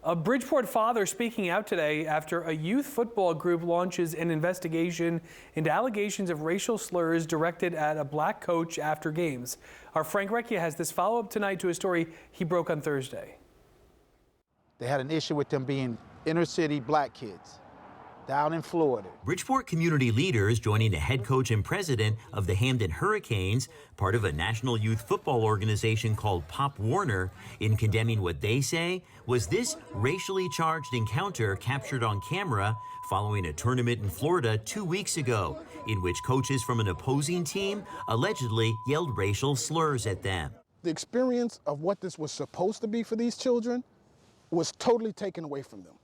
A Bridgeport father speaking out today after a youth football group launches an investigation into allegations of racial slurs directed at a black coach after games. Our Frank Recchia has this follow-up tonight to a story he broke on Thursday. They had an issue with them being inner city black kids down in Florida. Bridgeport community leaders joining the head coach and president of the Hamden Hurricanes, part of a national youth football organization called Pop Warner, in condemning what they say was this racially charged encounter captured on camera following a tournament in Florida 2 weeks ago, in which coaches from an opposing team allegedly yelled racial slurs at them. The experience of what this was supposed to be for these children was totally taken away from them.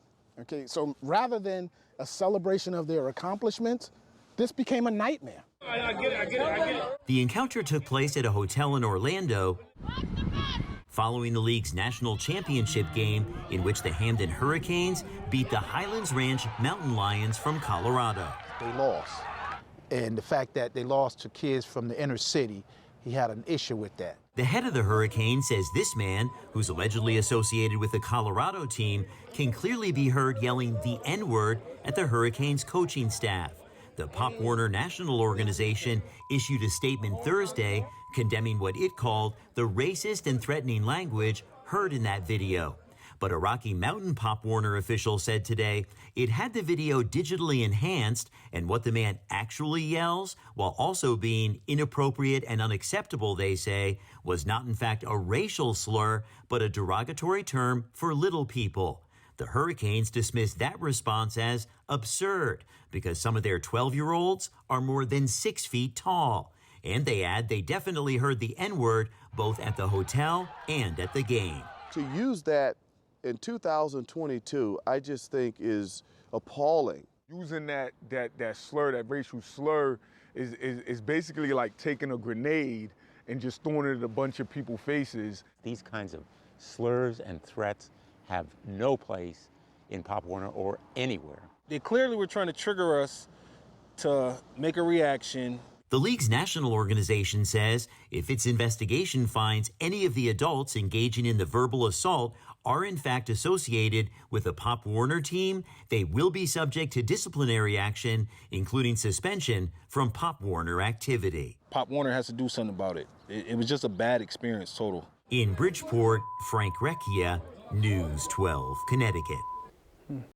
Okay, so rather than a celebration of their accomplishments, this became a nightmare. I get it. The encounter took place at a hotel in Orlando following the league's national championship game, in which the Hamden Hurricanes beat the Highlands Ranch Mountain Lions from Colorado. They lost, and the fact that they lost to kids from the inner city, he had an issue with that. The head of the Hurricanes says this man, who's allegedly associated with the Colorado team, can clearly be heard yelling the N-word at the Hurricanes coaching staff. The Pop Warner National Organization issued a statement Thursday condemning what it called the racist and threatening language heard in that video. But a Rocky Mountain Pop Warner official said today it had the video digitally enhanced, and what the man actually yells, while also being inappropriate and unacceptable, they say, was not in fact a racial slur, but a derogatory term for little people. The Hurricanes dismissed that response as absurd because some of their 12-year-olds are more than 6 feet tall. And they add they definitely heard the N-word both at the hotel and at the game. To use that in 2022, I just think is appalling. Using that slur, that racial slur, is basically like taking a grenade and just throwing it at a bunch of people's faces. These kinds of slurs and threats have no place in Pop Warner or anywhere. They clearly were trying to trigger us to make a reaction. The league's national organization says if its investigation finds any of the adults engaging in the verbal assault are in fact associated with the Pop Warner team, they will be subject to disciplinary action, including suspension from Pop Warner activity. Pop Warner has to do something about it. It was just a bad experience, total. In Bridgeport, Frank Recchia, News 12, Connecticut.